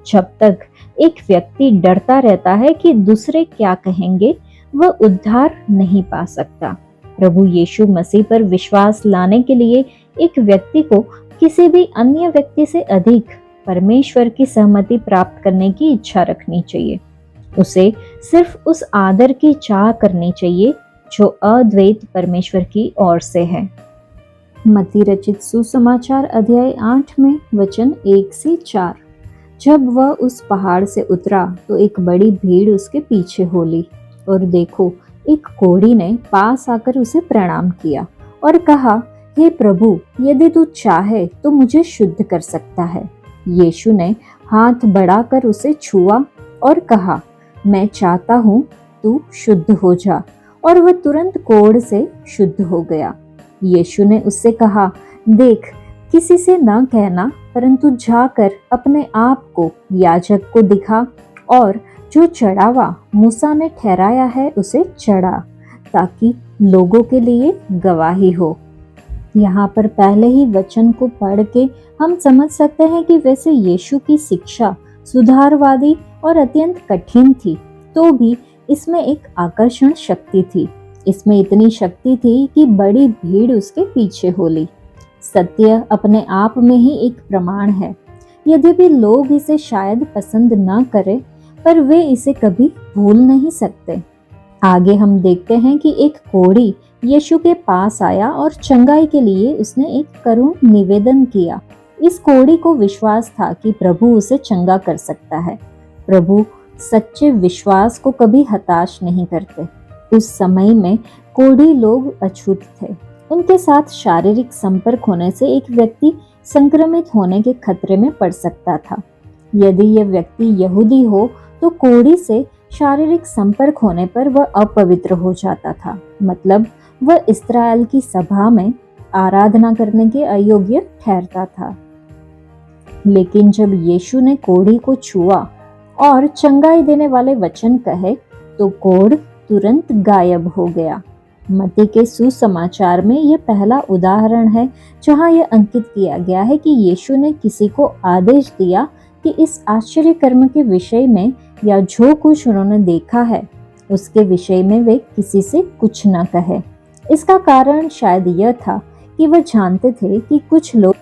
जब तक एक व्यक्ति डरता रहता है कि दूसरे क्या कहेंगे, वह उद्धार नहीं पा सकता। प्रभु यीशु मसीह पर विश्वास लाने के लिए एक व्यक्ति को किसी भी अन्य व्यक्ति से अधिक परमेश्वर की सहमति प्राप्त करने की इच्छा रखनी चाहिए। उसे सिर्फ उस आदर की चाह करनी चाहिए जो अद्वैत परमेश्वर की ओर से है। मत्ती रचित सुसमाचार अध्याय 8 में वचन 1 से 4। जब वह उस पहाड़ से उतरा तो एक बड़ी भीड़ उसके पीछे हो ली, और देखो, एक कोढ़ी ने पास आकर उसे प्रणाम किया और कहा, हे प्रभु, यदि तू चाहे तो मुझे शुद्ध कर सकता है। यीशु ने हाथ बढ़ाकर उसे छुआ और कहा, मैं चाहता हूँ, तू शुद्ध हो जा। और वह तुरंत कोढ़ से शुद्ध हो गया। यीशु ने उससे कहा, देख, किसी से न कहना, परंतु जाकर अपने आप को याजक को दिखा और जो चढ़ावा मूसा ने ठहराया है उसे चढ़ा, ताकि लोगों के लिए गवाही हो। यहाँ पर पहले ही वचन को पढ़ के हम समझ सकते हैं कि वैसे यीशु की शिक्षा सुधारवादी और अत्यंत कठिन थी, तो भी इसमें एक आकर्षण शक्ति थी। इसमें इतनी शक्ति थी कि बड़ी भीड़ उसके पीछे हो ली। सत्य अपने आप में ही एक प्रमाण है। यद्यपि लोग इसे शायद पसंद न करें, पर वे इसे कभी भूल नहीं सकते। आगे हम देखते हैं कि एक कोढ़ी यीशु के पास आया और चंगाई के लिए उसने एक करुण निवेदन किया। इस कोढ़ी को विश्वास था कि प्रभु उसे चंगा कर सकता है। प्रभु सच्चे विश्वास को कभी हताश नहीं करते। उस समय में कोढ़ी लोग अछूत थे। उनके साथ शारीरिक संपर्क होने से एक व्यक्ति संक्रमित होने के खतरे में पड़ सकता था। यदि यह व्यक्ति यहूदी हो तो कोढ़ी से शारीरिक संपर्क होने पर वह अपवित्र हो जाता था, मतलब वह इस्राएल की सभा में आराधना करने के अयोग्य ठहरता था। लेकिन जब यीशु ने कोढ़ी को छुआ और चंगाई देने वाले वचन कहे तो कोढ़ तुरंत गायब हो गया। मत्ती के सुसमाचार में यह पहला उदाहरण है जहां यह अंकित किया गया है कि यीशु ने किसी को आदेश दिया कि इस आश्चर्य कर्म के विषय में या जो कुछ उन्होंने देखा है उसके विषय में वे किसी से कुछ न कहे। इसका कारण शायद यह था कि वह जानते थे कि कुछ लोग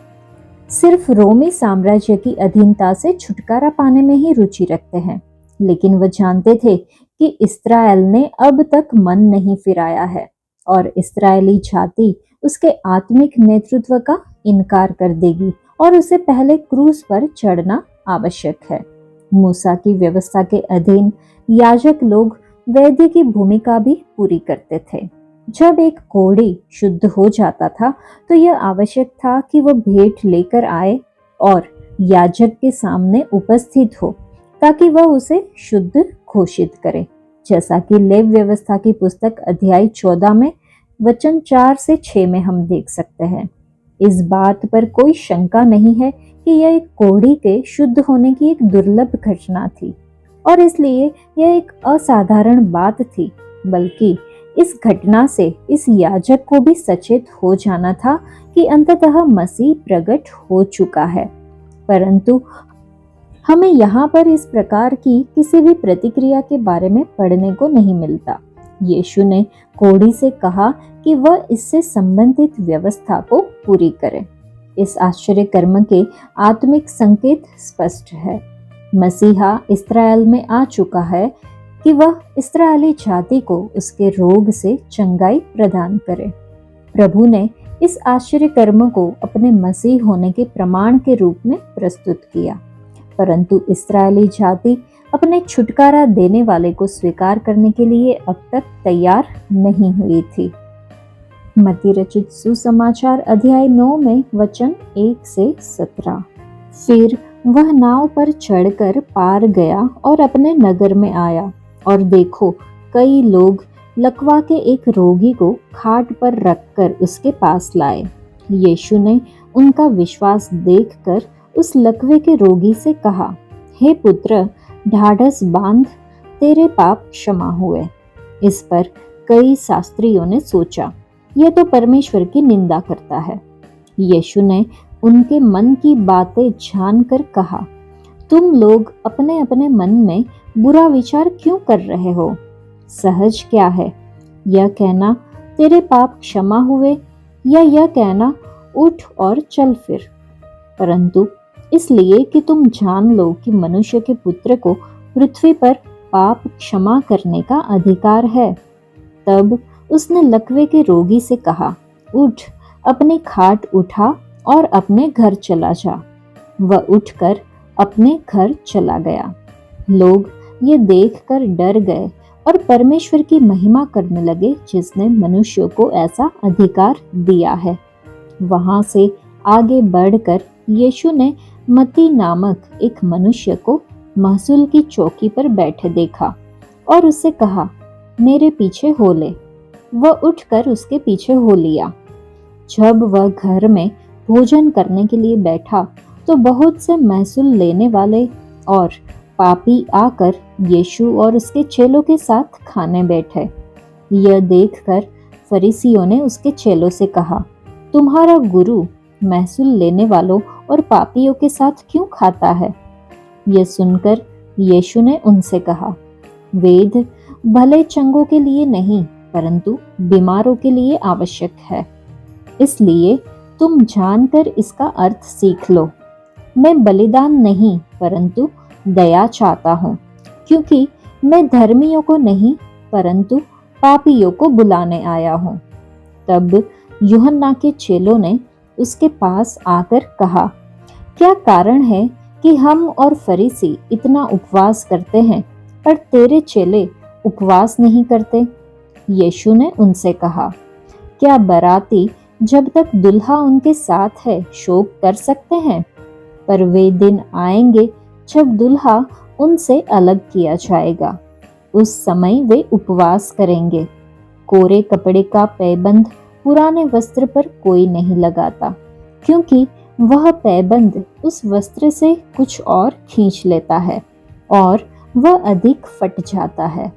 सिर्फ रोमी साम्राज्य की अधीनता से छुटकारा पाने में ही रुचि रखते हैं, लेकिन वह जानते थे कि इस्राएल ने अब तक मन नहीं फिराया है और इस्राएली जाति उसके आत्मिक नेतृत्व का इनकार कर देगी और उसे पहले क्रूस पर चढ़ना आवश्यक है। मूसा की व्यवस्था के अधीन याजक लोग वैद्य की भूमिका भी पूरी करते थे। जब एक कोढ़ी शुद्ध हो जाता था तो यह आवश्यक था कि वह भेंट लेकर आए और याजक के सामने उपस्थित हो ताकि वह उसे शुद्ध घोषित करे, जैसा कि लेव व्यवस्था की पुस्तक अध्याय 14 में वचन 4 से 6 में हम देख सकते हैं। इस बात पर कोई शंका नहीं है कि यह एक कोढ़ी के शुद्ध होने की एक दुर्लभ घटना थी और इसलिए यह एक असाधारण बात थी, बल्कि इस घटना से इस याजक को भी सचेत हो जाना था कि अंततः मसीह प्रकट हो चुका है। परंतु हमें यहाँ पर इस प्रकार की किसी भी प्रतिक्रिया के बारे में पढ़ने को नहीं मिलता। यीशु ने कोढ़ी से कहा कि वह इससे संबंधित व्यवस्था को पूरी करे। इस आश्चर्य कर्म के आत्मिक संकेत स्पष्ट है। मसीहा इस्राएल में आ चुका है कि वह इस्राएली जाति को उसके रोग से चंगाई प्रदान करे। प्रभु ने इस आश्चर्य कर्म को अपने मसीह होने के प्रमाण के रूप में प्रस्तुत किया, परंतु इस्राएली जाति अपने छुटकारा देने वाले को स्वीकार करने के लिए अब तक तैयार नहीं हुई थी। मत्ती रचित सुसमाचार अध्याय 9 में वचन 1 से 17। फिर वह नाव पर चढ़कर पार गया और अपने नगर में आया, और देखो कई लोग लकवा के एक रोगी को खाट पर रखकर उसके पास लाए। यीशु ने उनका विश्वास देखकर उस लकवे के रोगी से कहा, हे पुत्र, ढाढ़स बांध, तेरे पाप क्षमा हुए। इस पर कई शास्त्रियों ने सोचा, यह तो परमेश्वर की निंदा करता है। यीशु ने उनके मन की बातें जानकर कहा, तुम लोग अपने अपने मन में बुरा विचार क्यों कर रहे हो? सहज क्या है, यह कहना तेरे पाप क्षमा हुए, या यह कहना उठ और चल फिर? परंतु इसलिए कि तुम जान लो कि मनुष्य के पुत्र को पृथ्वी पर पाप क्षमा करने का अधिकार है। तब उसने लकवे के रोगी से कहा, उठ, अपनी खाट उठा और अपने घर चला जा। वह उठकर अपने घर चला गया। लोग ये देखकर डर गए और परमेश्वर की महिमा करने लगे, जिसने मनुष्य को ऐसा अधिकार दिया है। वहां से आगे बढ़कर यीशु ने मत्ती नामक एक मनुष्य को महसूल की चौकी पर बैठे देखा और उससे कहा, मेरे पीछे हो ले। वह उठकर उसके पीछे हो लिया। जब वह घर में भोजन करने के लिए बैठा तो बहुत से महसूल लेने वाले और पापी आकर यीशु और उसके चेलों के साथ खाने बैठे। यह देखकर फरीसियों ने उसके चेलों से कहा, तुम्हारा गुरु महसूल लेने वालों और पापियों के साथ क्यों खाता है? यह सुनकर यीशु ने उनसे कहा, वेद भले चंगों के लिए नहीं परंतु बीमारों के लिए आवश्यक है। इसलिए तुम जानकर इसका अर्थ सीख लो। मैं बलिदान नहीं परंतु दया चाहता हूँ, क्योंकि मैं धर्मियों को नहीं परंतु पापियों को बुलाने आया हूँ। तब यूहन्ना के चेलों ने उसके पास आकर कहा, क्या कारण है कि हम और फरीसी इतना उपवास करते हैं पर तेरे चेले उपवास नहीं करते? यीशु ने उनसे कहा, क्या बराती जब तक दुल्हा उनके साथ है शोक कर सकते हैं? पर वे दिन आएंगे जब दुल्हा उनसे अलग किया जाएगा। उस समय वे उपवास करेंगे। कोरे कपड़े का पैबंद पुराने वस्त्र पर कोई नहीं लगाता, क्योंकि वह पैबंद उस वस्त्र से कुछ और खींच लेता है और वह अधिक फट जाता है।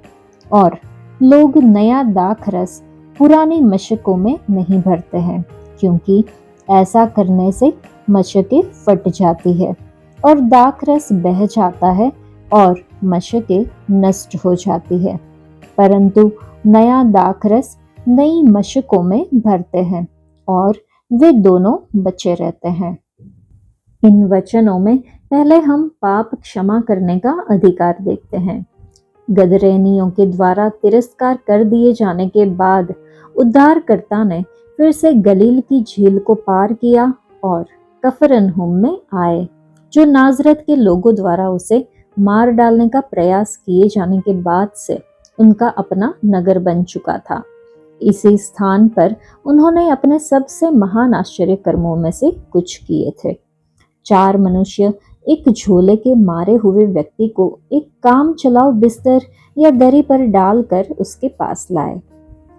और लोग नया दाखरस पुरानी मशकों में नहीं भरते हैं, क्योंकि ऐसा करने से मशकें फट जाती है और दाखरस बह जाता है और मशकें नष्ट हो जाती है। परंतु नया दाखरस नई मशकों में भरते हैं और वे दोनों बचे रहते हैं। इन वचनों में पहले हम पाप क्षमा करने का अधिकार देखते हैं। गदरेनियों के द्वारा तिरस्कार कर दिए जाने के बाद उद्धारकर्ता ने फिर से गलील की झील को पार किया और कफरनहुम में आए, जो नाजरत के लोगों द्वारा उसे मार डालने का प्रयास किए जाने के बाद से उनका अपना नगर बन चुका था। इसी स्थान पर उन्होंने अपने सबसे महान आश्चर्य कर्मों में से कुछ किए थे। 4 मनुष्य एक झोले के मारे हुए व्यक्ति को एक काम चलाओ बिस्तर या दरी पर डालकर उसके पास लाए।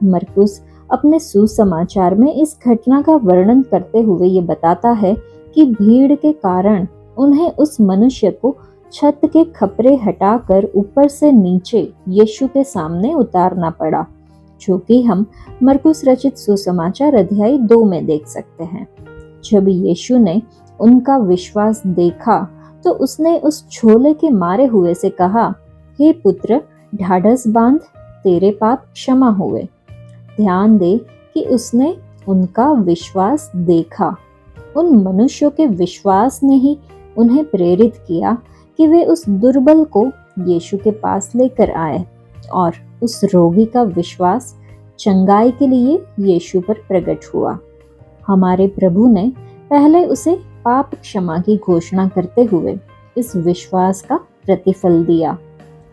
मरकुस अपने सुसमाचार में इस घटना का वर्णन करते हुए ये बताता है कि भीड़ के कारण उन्हें उस मनुष्य को छत के खपरे हटाकर ऊपर से नीचे यीशु के सामने उतारना पड़ा, जो कि हम मरकुस रचित सुसमाचार अध्याय 2 में देख सकते हैं। जब यीशु ने उनका विश्वास देखा तो उसने उस झोले के मारे हुए से कहा, हे पुत्र, ढाढ़स बांध, तेरे पाप क्षमा हुए। ध्यान दे कि उसने उनका विश्वास देखा। उन मनुष्यों के विश्वास ने ही उन्हें प्रेरित किया कि वे उस दुर्बल को यीशु के पास लेकर आए, और उस रोगी का विश्वास चंगाई के लिए यीशु पर प्रकट हुआ। हमारे प्रभु ने पहले उसे पाप क्षमा की घोषणा करते हुए इस विश्वास का प्रतिफल दिया।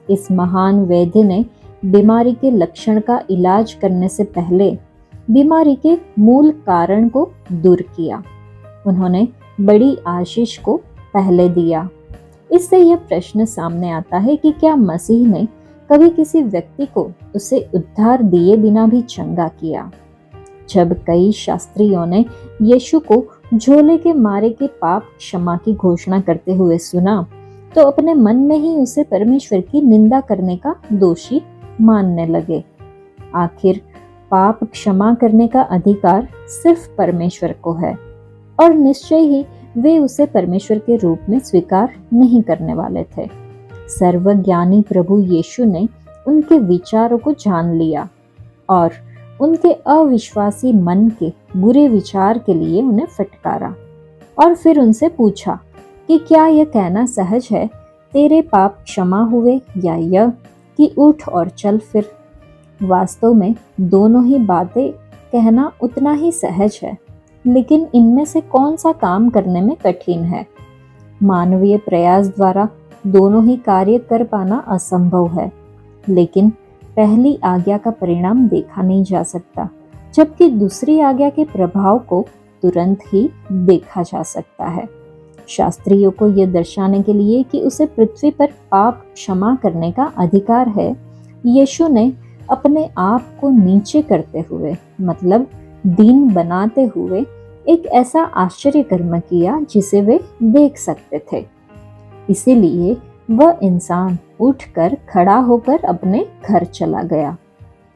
इस महान वैद्य ने बीमारी के लक्षण का इलाज करने से पहले बीमारी के मूल कारण को दूर किया। उन्होंने बड़ी आशीष को पहले दिया। इससे यह प्रश्न सामने आता है कि क्या मसीह ने कभी किसी व्यक्ति को उसे उद्धार दिए बिना भी चंगा किया? जब कई शास्त्रियों ने यीशु को झोले के मारे के पाप क्षमा की घोषणा करते हुए सुना, तो अपने मन में ही उसे परमेश्वर की निंदा करने का दोषी मानने लगे। आखिर पाप क्षमा करने का अधिकार सिर्फ परमेश्वर को है, और निश्चय ही वे उसे परमेश्वर के रूप में स्वीकार नहीं करने वाले थे। सर्वज्ञानी प्रभु यीशु ने उनके विचारों को जान लिया और उनके अविश्वासी मन के बुरे विचार के लिए उन्हें फटकारा, और फिर उनसे पूछा कि क्या यह कहना सहज है, तेरे पाप क्षमा हुए, या यह कि उठ और चल फिर? वास्तव में दोनों ही बातें कहना उतना ही सहज है, लेकिन इनमें से कौन सा काम करने में कठिन है? मानवीय प्रयास द्वारा दोनों ही कार्य कर पाना असंभव है, लेकिन पहली आज्ञा का परिणाम देखा नहीं जा सकता, जबकि दूसरी आज्ञा के प्रभाव को तुरंत ही देखा जा सकता है। शास्त्रियों को यह दर्शाने के लिए कि उसे पृथ्वी पर पाप क्षमा करने का अधिकार है, यीशु ने अपने आप को नीचे करते हुए, मतलब दीन बनाते हुए, एक ऐसा आश्चर्य कर्म किया जिसे वे देख सकते थे। इसीलिए वह इंसान उठकर खड़ा होकर अपने घर चला गया।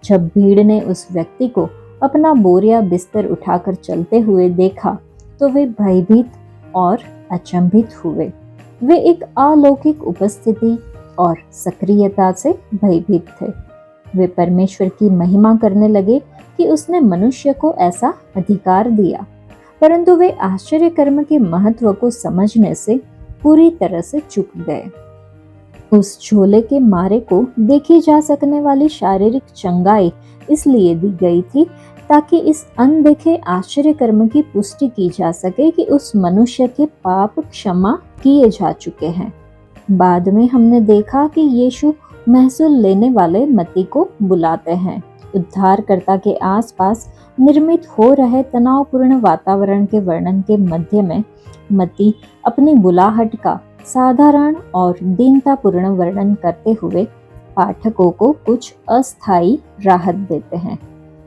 जब भीड़ ने उस व्यक्ति को अपना बोरिया बिस्तर उठाकर चलते हुए देखा, तो वे भयभीत और अचंभित हुए। वे एक अलौकिक उपस्थिति और सक्रियता से भयभीत थे। वे परमेश्वर की महिमा करने लगे कि उसने मनुष्य को ऐसा अधिकार दिया, परंतु वे आश्चर्य कर्म के महत्व को समझने से पूरी तरह से चूक गए। उस झोले के मारे को देखी जा सकने वाली शारीरिक चंगाई इसलिए दी गई थी ताकि इस अनदेखे आश्चर्य कर्म की पुष्टि की जा सके कि उस मनुष्य के पाप क्षमा किए जा चुके हैं। बाद में हमने देखा कि यीशु महसूल लेने वाले मत्ती को बुलाते हैं। उद्धारकर्ता के आसपास निर्मित हो रहे तनावपूर्ण वातावरण के वर्णन के मध्य में मत्ती अपनी बुलाहट का साधारण और दीनतापूर्ण वर्णन करते हुए पाठकों को कुछ अस्थायी राहत देते हैं।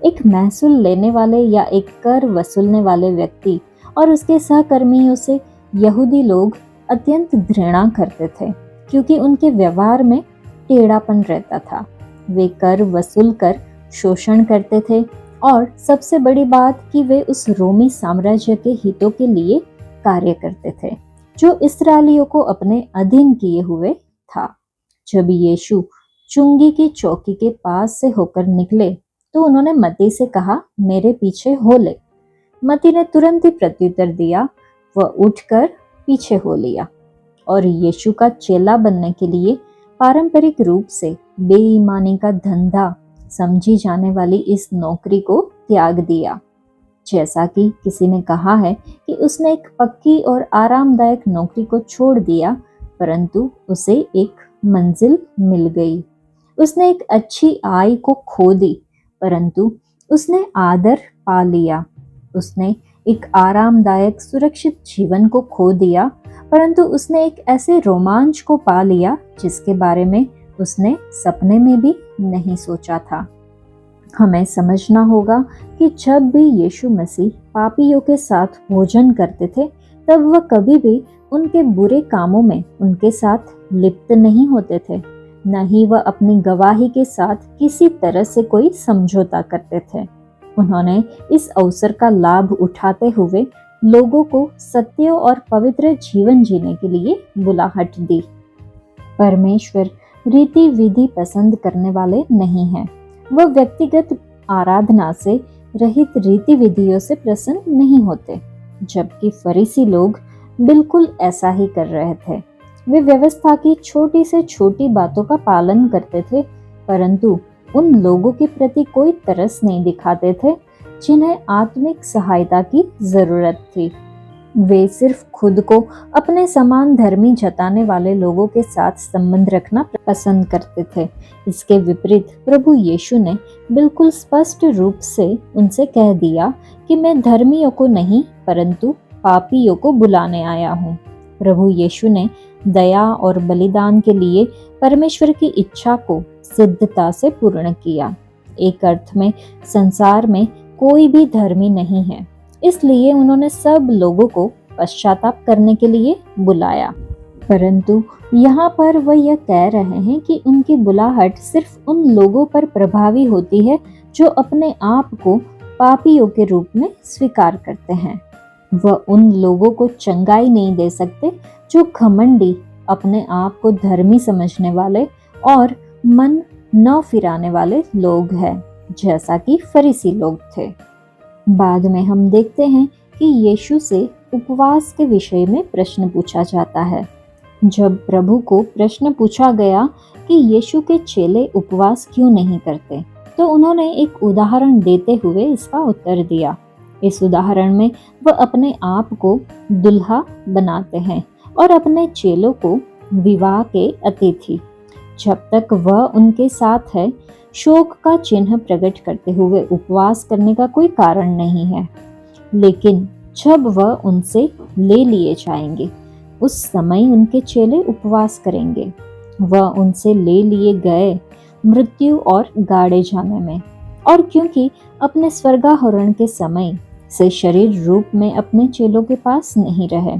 एक महसूल लेने वाले या एक कर वसूलने वाले व्यक्ति और उसके सहकर्मियों से यहूदी लोग अत्यंत घृणा करते थे, क्योंकि उनके व्यवहार में टेढ़ापन रहता था। वे कर वसूल कर शोषण करते थे, और सबसे बड़ी बात कि वे उस रोमी साम्राज्य के हितों के लिए कार्य करते थे, जो इस्राएलियों को अपने अधीन किए हुए था। जब यीशु चुंगी की चौकी के पास से होकर निकले, तो उन्होंने मत्ती से कहा, मेरे पीछे हो ले। मत्ती ने तुरंत ही प्रत्युत्तर दिया, वह उठकर पीछे हो लिया और यीशु का चेला बनने के लिए पारंपरिक रूप से बेईमानी का धंधा समझी जाने वाली इस नौकरी को त्याग दिया। जैसा कि किसी ने कहा है कि उसने एक पक्की और आरामदायक नौकरी को छोड़ दिया, परंतु उसे एक मंजिल मिल गई। उसने एक अच्छी आय को खो दी, परंतु उसने आदर पा लिया। उसने एक आरामदायक सुरक्षित जीवन को खो दिया, परंतु उसने एक ऐसे रोमांच को पा लिया जिसके बारे में उसने सपने में भी नहीं सोचा था। हमें समझना होगा कि जब भी यीशु मसीह पापियों के साथ भोजन करते थे, तब वह कभी भी उनके बुरे कामों में उनके साथ लिप्त नहीं होते थे, न ही वह अपनी गवाही के साथ किसी तरह से कोई समझौता करते थे। उन्होंने इस अवसर का लाभ उठाते हुए लोगों को सत्य और पवित्र जीवन जीने के लिए बुलाहट दी। परमेश्वर रीति विधि पसंद करने वाले नहीं हैं। वह व्यक्तिगत आराधना से रहित रीति विधियों से प्रसन्न नहीं होते, जबकि फरीसी लोग बिल्कुल ऐसा ही कर रहे थे। वे व्यवस्था की छोटी से छोटी बातों का पालन करते थे, परंतु उन लोगों के प्रति कोई तरस नहीं दिखाते थे जिन्हें आत्मिक सहायता की जरूरत थी। वे सिर्फ खुद को अपने समान धर्मी जताने वाले लोगों के साथ संबंध रखना पसंद करते थे। इसके विपरीत प्रभु यीशु ने बिल्कुल स्पष्ट रूप से उनसे कह दिया कि मैं धर्मियों को नहीं परंतु पापियों को बुलाने आया हूँ। प्रभु यीशु ने दया और बलिदान के लिए परमेश्वर की इच्छा को सिद्धता से पूर्ण किया। एक अर्थ में संसार में कोई भी धर्मी नहीं है, इसलिए उन्होंने सब लोगों को पश्चाताप करने के लिए बुलाया। परंतु यहाँ पर वह यह कह रहे हैं कि उनकी बुलाहट सिर्फ उन लोगों पर प्रभावी होती है जो अपने आप को पापियों के रूप में स्वीकार करते हैं। वह उन लोगों को चंगाई नहीं दे सकते जो घमंडी, अपने आप को धर्मी समझने वाले और मन न फिराने वाले लोग हैं, जैसा कि फरीसी लोग थे। बाद में हम देखते हैं कि यीशु से उपवास के विषय में प्रश्न पूछा जाता है। जब प्रभु को प्रश्न पूछा गया कि यीशु के चेले उपवास क्यों नहीं करते, तो उन्होंने एक उदाहरण देते हुए इसका उत्तर दिया। इस उदाहरण में वह अपने आप को दुल्हा बनाते हैं और अपने चेलों को विवाह के अतिथि। जब तक वह उनके साथ है, शोक का चिन्ह प्रकट करते हुए उपवास करने का कोई कारण नहीं है। लेकिन जब वह उनसे ले लिए जाएंगे, उस समय उनके चेले उपवास करेंगे। वह उनसे ले लिए गए मृत्यु और गाड़े जाने में, और क्योंकि अपने स्वर्गारोहण के समय से शरीर रूप में अपने चेलों के पास नहीं रहे।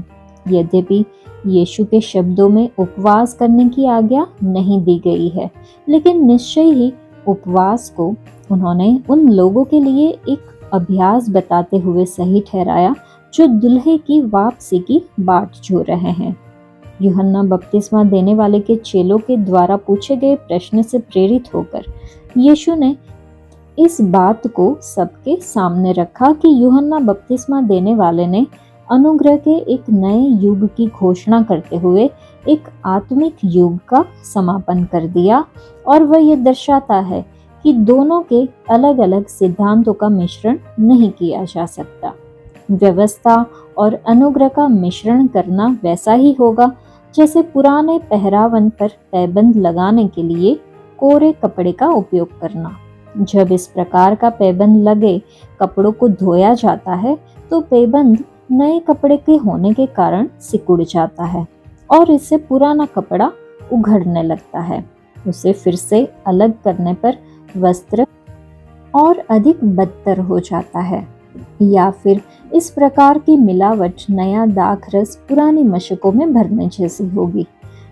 यद्यपि यीशु के शब्दों में उपवास करने की आज्ञा नहीं दी गई है, लेकिन निश्चय ही उपवास को उन्होंने उन लोगों के लिए एक अभ्यास बताते हुए सही ठहराया जो दुल्हे की वापसी की बाट जो रहे हैं। यूहन्ना बपतिस्मा देने वाले के चेलों के द्वारा पूछे गए प्रश्न से प्रेरित होकर यीशु ने इस बात को सबके सामने रखा कि यूहन्ना बपतिस्मा देने वाले ने अनुग्रह के एक नए युग की घोषणा करते हुए एक आत्मिक युग का समापन कर दिया, और वह यह दर्शाता है कि दोनों के अलग अलग सिद्धांतों का मिश्रण नहीं किया जा सकता। व्यवस्था और अनुग्रह का मिश्रण करना वैसा ही होगा जैसे पुराने पहरावन पर पैबंद लगाने के लिए कोरे कपड़े का उपयोग करना। जब इस प्रकार का पैबंद लगे कपड़ों को धोया जाता है, तो पैबंद नए कपड़े के होने के कारण सिकुड़ जाता है और इससे पुराना कपड़ा उघड़ने लगता है। उसे फिर से अलग करने पर वस्त्र और अधिक बदतर हो जाता है। या फिर इस प्रकार की मिलावट नया दाखरस पुरानी मशकों में भरने जैसी होगी।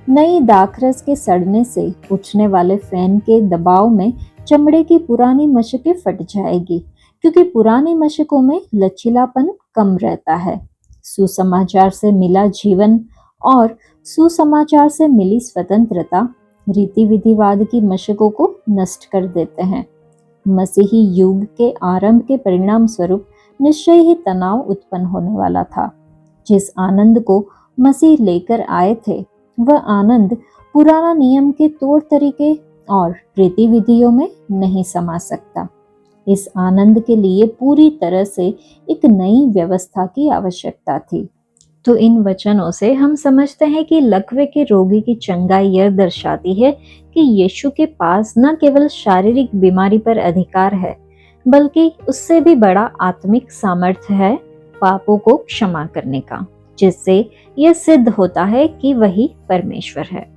नई दाखरस के सड़ने से उठने वाले फैन के दबाव में चमड़े की पुरानी मशकें फट जाएगी, क्योंकि पुरानी मशकों में लचीलापन कम रहता है। सुसमाचार से मिला जीवन और सुसमाचार से मिली स्वतंत्रता रीति विधिवाद की मशकों को नष्ट कर देते हैं। मसीही युग के आरंभ के परिणाम स्वरूप निश्चय ही तनाव उत्पन्न होने वाला था। जिस आनंद को मसीह लेकर आए थे, वह आनंद पुराना नियम के तौर तरीके और रीति विधियों में नहीं समा सकता। इस आनंद के लिए पूरी तरह से एक नई व्यवस्था की आवश्यकता थी। तो इन वचनों से हम समझते हैं कि लकवे के रोगी की चंगाई यह दर्शाती है कि यीशु के पास न केवल शारीरिक बीमारी पर अधिकार है, बल्कि उससे भी बड़ा आत्मिक सामर्थ्य है पापों को क्षमा करने का, जिससे यह सिद्ध होता है कि वही परमेश्वर है।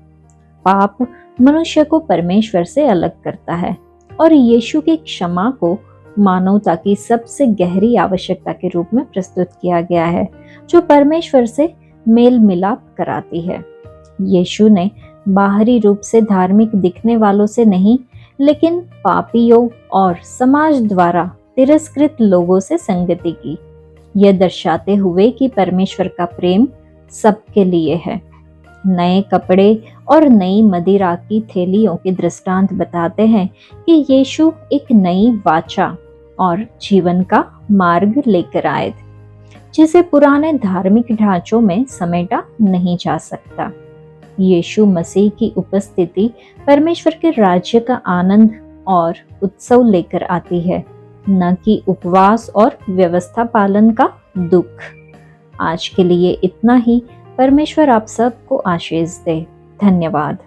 पाप मनुष्य को परमेश्वर से अलग करता है और यीशु की क्षमा को मानवता की सबसे गहरी आवश्यकता के रूप में प्रस्तुत किया गया है, जो परमेश्वर से मेल मिलाप कराती है। यीशु ने बाहरी रूप से धार्मिक दिखने वालों से नहीं, लेकिन पापियों और समाज द्वारा तिरस्कृत लोगों से संगति की। यह दर्शाते हुए कि परमेश्वर का प्रेम सबके लिए है। नए कपड़े और नई मदिरा की थैलियों के दृष्टांत बताते हैं कि यीशु एक नई वाचा और जीवन का मार्ग लेकर आए, जिसे पुराने धार्मिक ढांचों में समेटा नहीं जा सकता। यीशु मसीह की उपस्थिति परमेश्वर के राज्य का आनंद और उत्सव लेकर आती है, न कि उपवास और व्यवस्था पालन का दुख। आज के लिए इतना ही। परमेश्वर आप सबको आशीष दे। धन्यवाद।